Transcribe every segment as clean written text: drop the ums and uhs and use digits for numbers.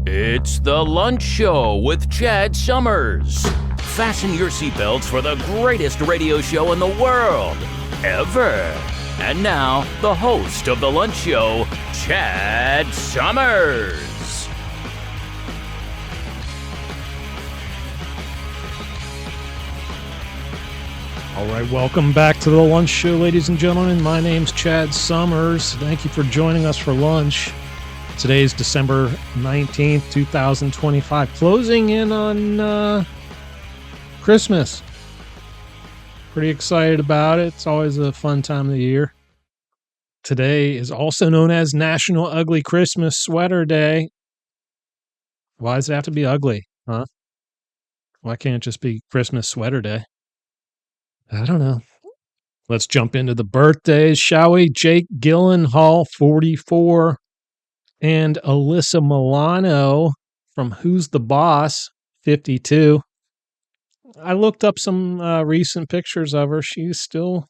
It's the Lunch Show with Chad Summers. Fasten your seatbelts for the greatest radio show in the world, ever. And now, the host of the Lunch Show, Chad Summers. All right, welcome back to the Lunch Show, ladies and gentlemen. My name's Chad Summers. Thank you for joining us for lunch. Today's December 19th, 2025, closing in on Christmas. Pretty excited about it. It's always a fun time of the year. Today is also known as National Ugly Christmas Sweater Day. Why does it have to be ugly, huh? Why can't it just be Christmas Sweater Day? I don't know. Let's jump into the birthdays, shall we? Jake Gyllenhaal, 44. And Alyssa Milano from Who's the Boss, 52. I looked up some recent pictures of her. She's still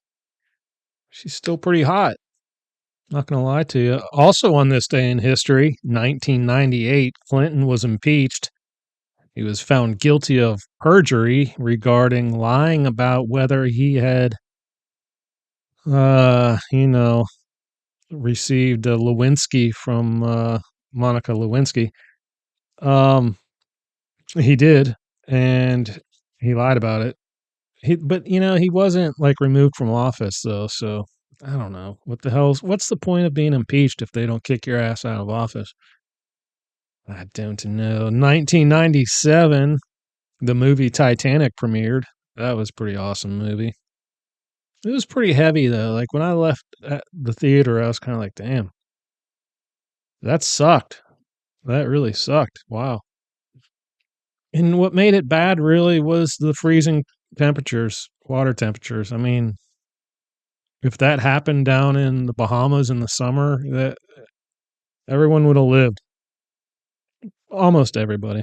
pretty hot. Not going to lie to you. Also on this day in history, 1998, Clinton was impeached. He was found guilty of perjury regarding lying about whether he had, received a Lewinsky from Monica Lewinsky. He did, and he lied about it. But he wasn't like removed from office though, so I don't know. What's the point of being impeached if they don't kick your ass out of office? I don't know. 1997, the movie Titanic premiered. That was a pretty awesome movie. It was pretty heavy though. Like when I left the theater, I was kind of like, damn, that sucked. That really sucked. Wow. And what made it bad really was the freezing temperatures, water temperatures. I mean, if that happened down in the Bahamas in the summer, that everyone would have lived. Almost everybody.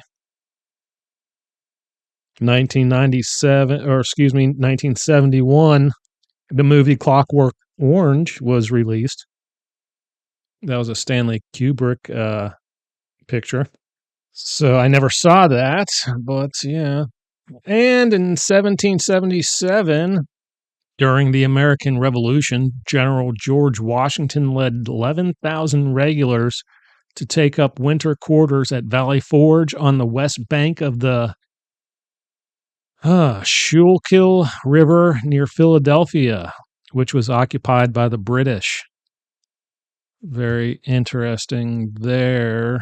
1971, the movie Clockwork Orange was released. That was a Stanley Kubrick picture. So I never saw that, but yeah. And in 1777, during the American Revolution, General George Washington led 11,000 regulars to take up winter quarters at Valley Forge on the west bank of the Schuylkill River near Philadelphia, which was occupied by the British. Very interesting there.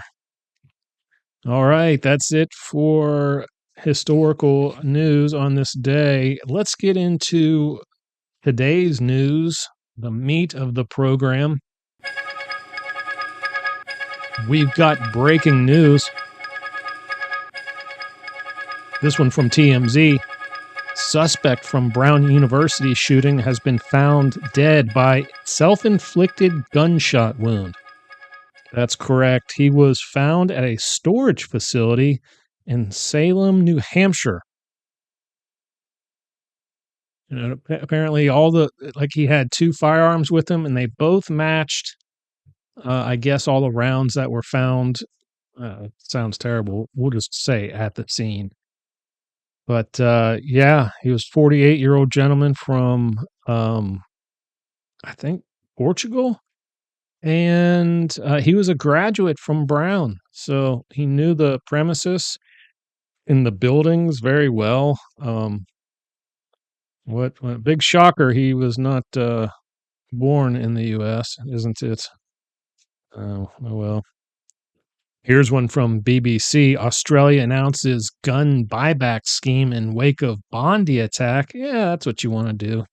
All right, that's it for historical news on this day. Let's get into today's news, the meat of the program. We've got breaking news. This one from TMZ. Suspect from Brown University shooting has been found dead by self-inflicted gunshot wound. That's correct. He was found at a storage facility in Salem, New Hampshire. Apparently he had two firearms with him and they both matched, I guess, all the rounds that were found. Sounds terrible. We'll just say at the scene. But he was 48-year-old gentleman from, I think, Portugal. And he was a graduate from Brown. So he knew the premises in the buildings very well. What big shocker, he was not born in the U.S., isn't it? Oh well. Here's one from BBC. Australia announces gun buyback scheme in wake of Bondi attack. Yeah, that's what you want to do.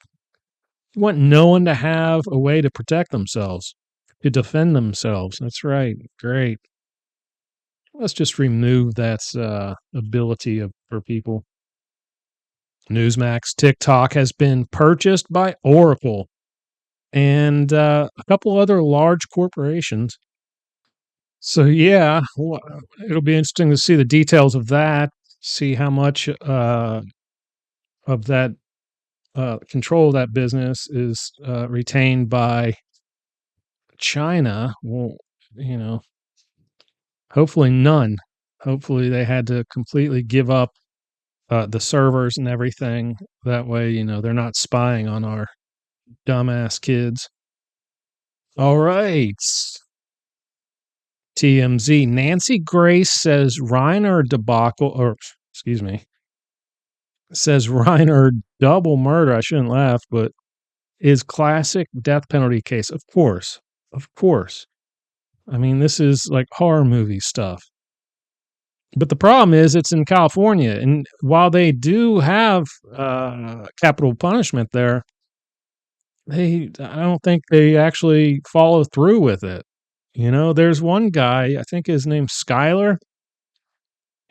You want no one to have a way to protect themselves, to defend themselves. That's right. Great. Let's just remove that ability for people. Newsmax, TikTok has been purchased by Oracle and a couple other large corporations. So, yeah, it'll be interesting to see the details of that, see how much of that control of that business is retained by China. Well, Hopefully none. Hopefully they had to completely give up the servers and everything. That way, they're not spying on our dumbass kids. All right. TMZ. Nancy Grace says Reiner debacle, or excuse me, says Reiner double murder. I shouldn't laugh, but is classic death penalty case. Of course. Of course. I mean, this is like horror movie stuff. But the problem is it's in California. And while they do have capital punishment there, I don't think they actually follow through with it. There's one guy, I think his name's Skyler.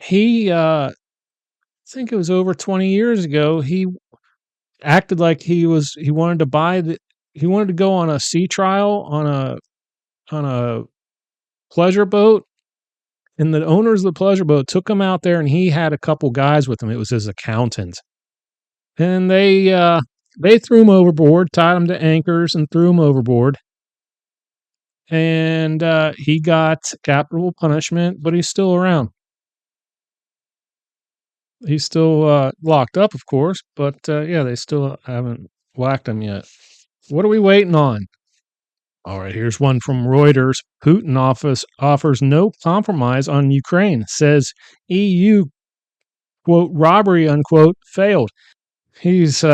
He, I think it was over 20 years ago, he acted like he wanted to he wanted to go on a sea trial on a pleasure boat. And the owners of the pleasure boat took him out there and he had a couple guys with him. It was his accountant. And they threw him overboard, tied him to anchors and threw him overboard. And he got capital punishment, but he's still around. He's still locked up, of course, but yeah, they still haven't whacked him yet. What are we waiting on? All right, here's one from Reuters. Putin offers no compromise on Ukraine, says EU, quote, robbery, unquote, failed. He's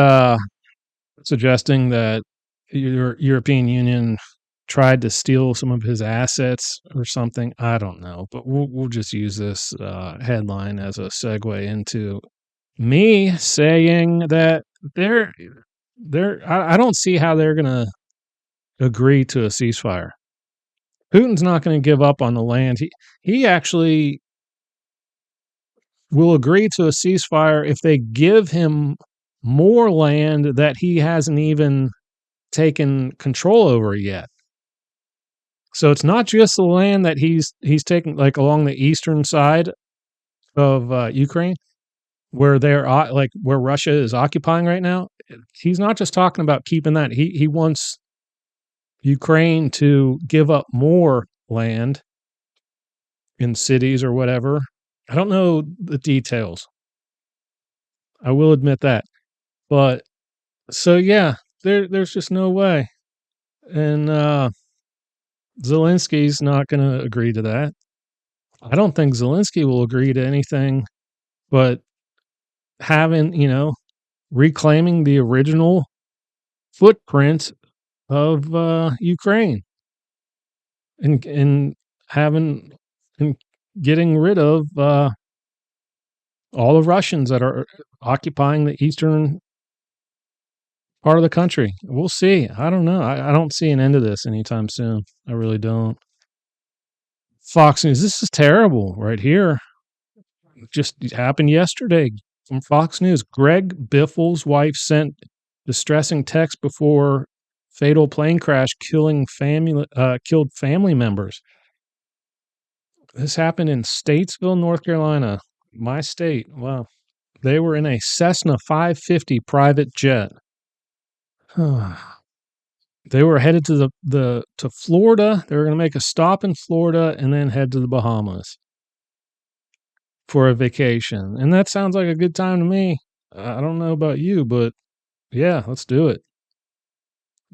suggesting that your European Union tried to steal some of his assets or something. I don't know, but we'll just use this headline as a segue into me saying that I don't see how they're going to agree to a ceasefire. Putin's not going to give up on the land. He actually will agree to a ceasefire if they give him more land that he hasn't even taken control over yet. So it's not just the land that he's taking, like along the eastern side of Ukraine, where they're like where Russia is occupying right now. He's not just talking about keeping that. He wants Ukraine to give up more land in cities or whatever. I don't know the details. I will admit that. But so yeah, there's just no way. And Zelensky's not going to agree to that. I don't think Zelensky will agree to anything but having, reclaiming the original footprint of Ukraine and having and getting rid of all the Russians that are occupying the eastern part of the country. We'll see. I don't know. I don't see an end to this anytime soon. I really don't. Fox News. This is terrible right here. It just happened yesterday from Fox News. Greg Biffle's wife sent distressing text before fatal plane crash killed family members. This happened in Statesville, North Carolina, my state. Wow. They were in a Cessna 550 private jet. They were headed to to Florida. They were going to make a stop in Florida and then head to the Bahamas for a vacation. And that sounds like a good time to me. I don't know about you, but yeah, let's do it.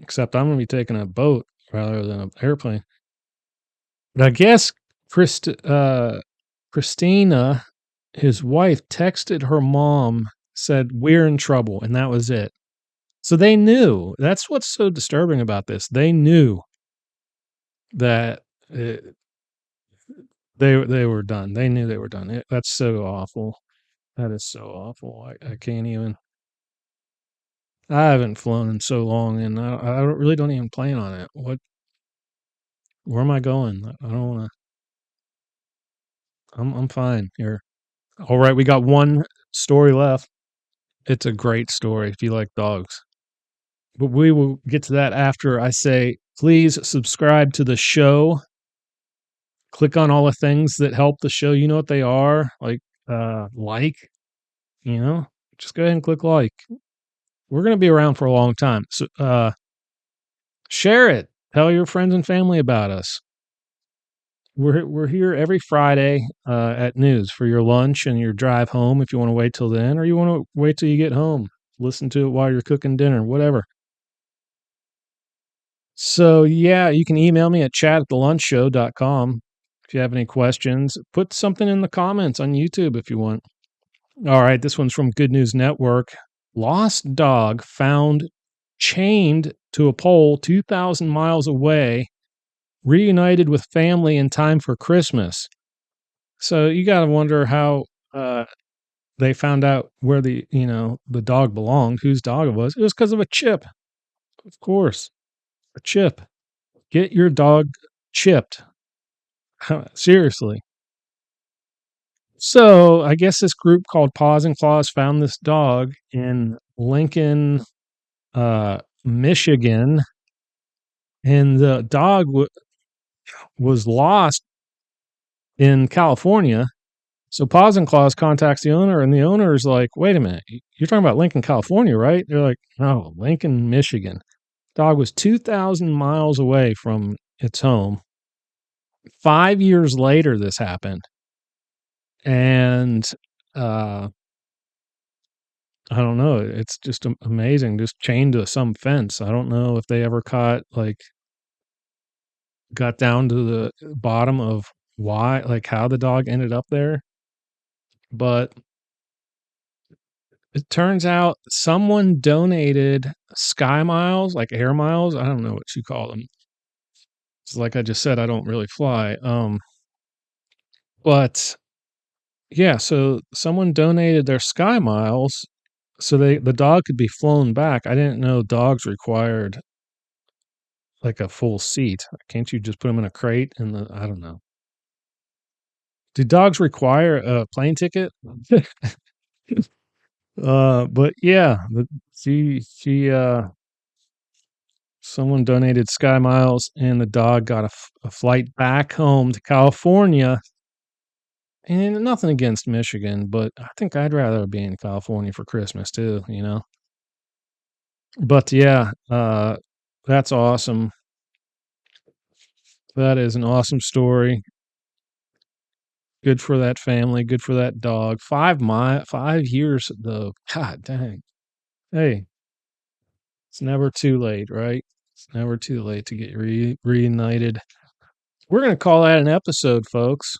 Except I'm going to be taking a boat rather than an airplane. But I guess Christina, his wife, texted her mom, said, "We're in trouble." And that was it. So they knew. That's what's so disturbing about this. They knew that they were done. They knew they were done. That's so awful. That is so awful. I can't even. I haven't flown in so long, and I really don't even plan on it. Where am I going? I don't want to. I'm fine here. All right, we got one story left. It's a great story if you like dogs. But we will get to that after I say, please subscribe to the show. Click on all the things that help the show. You know what they are, like, just go ahead and click like. We're going to be around for a long time. So, share it. Tell your friends and family about us. we're here every Friday at news for your lunch and your drive home if you want to wait till then, or you want to wait till you get home, listen to it while you're cooking dinner, whatever. So yeah, you can email me at chat@thelunchshow.com if you have any questions. Put something in the comments on YouTube if you want. All right, this one's from Good News Network. Lost dog found chained to a pole 2,000 miles away, reunited with family in time for Christmas. So you got to wonder how they found out where the dog belonged, whose dog it was. It was because of a chip, of course, a chip. Get your dog chipped. Seriously. So I guess this group called Paws and Claws found this dog in Lincoln, Michigan, and the dog was lost in California. So Paws and Claws contacts the owner, and the owner is like, "Wait a minute, you're talking about Lincoln, California, right?" They're like, "No, Lincoln, Michigan." Dog was 2,000 miles away from its home. 5 years later, this happened, and I don't know. It's just amazing, just chained to some fence. I don't know if they ever got down to the bottom of why, like how the dog ended up there. But it turns out someone donated Sky Miles, like air miles. I don't know what you call them. It's like I just said, I don't really fly. But yeah, so someone donated their Sky Miles so the dog could be flown back. I didn't know dogs required like a full seat. Can't you just put them in a crate I don't know. Do dogs require a plane ticket? But yeah, someone donated Sky Miles and the dog got a flight back home to California. And nothing against Michigan, but I think I'd rather be in California for Christmas too, you know? But yeah, that's awesome. That is an awesome story. Good for that family. Good for that dog. 5 years though. God dang. Hey, it's never too late, right? It's never too late to get reunited. We're gonna call that an episode, folks.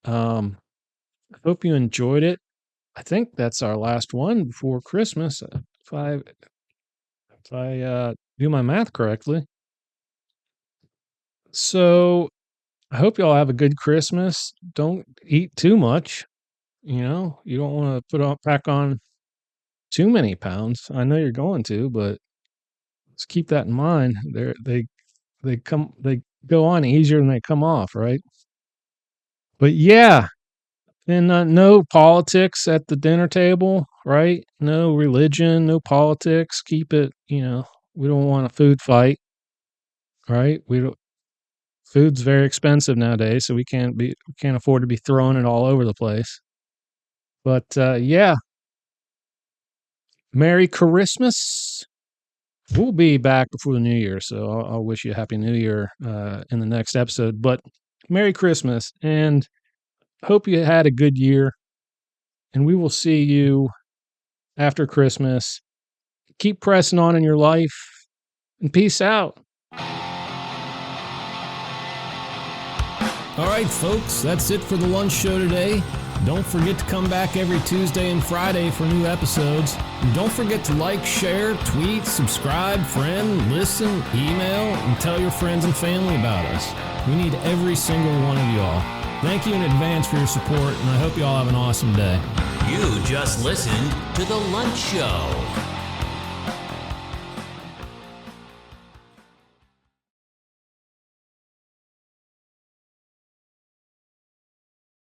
I hope you enjoyed it. I think that's our last one before Christmas. If I do my math correctly. So I hope y'all have a good Christmas. Don't eat too much. You don't want to pack on too many pounds. I know you're going to, but just keep that in mind. They go on easier than they come off, right? But yeah, and no politics at the dinner table, right? No religion, no politics. Keep it. We don't want a food fight, right? We don't. Food's very expensive nowadays, so we can't afford to be throwing it all over the place. But yeah, Merry Christmas. We'll be back before the New Year, so I'll wish you a Happy New Year in the next episode. But Merry Christmas, and hope you had a good year. And we will see you after Christmas. Keep pressing on in your life, and peace out. All right, folks, that's it for the lunch show today. Don't forget to come back every Tuesday and Friday for new episodes. And don't forget to like, share, tweet, subscribe, friend, listen, email, and tell your friends and family about us. We need every single one of y'all. Thank you in advance for your support, and I hope you all have an awesome day. You just listened to The Lunch Show.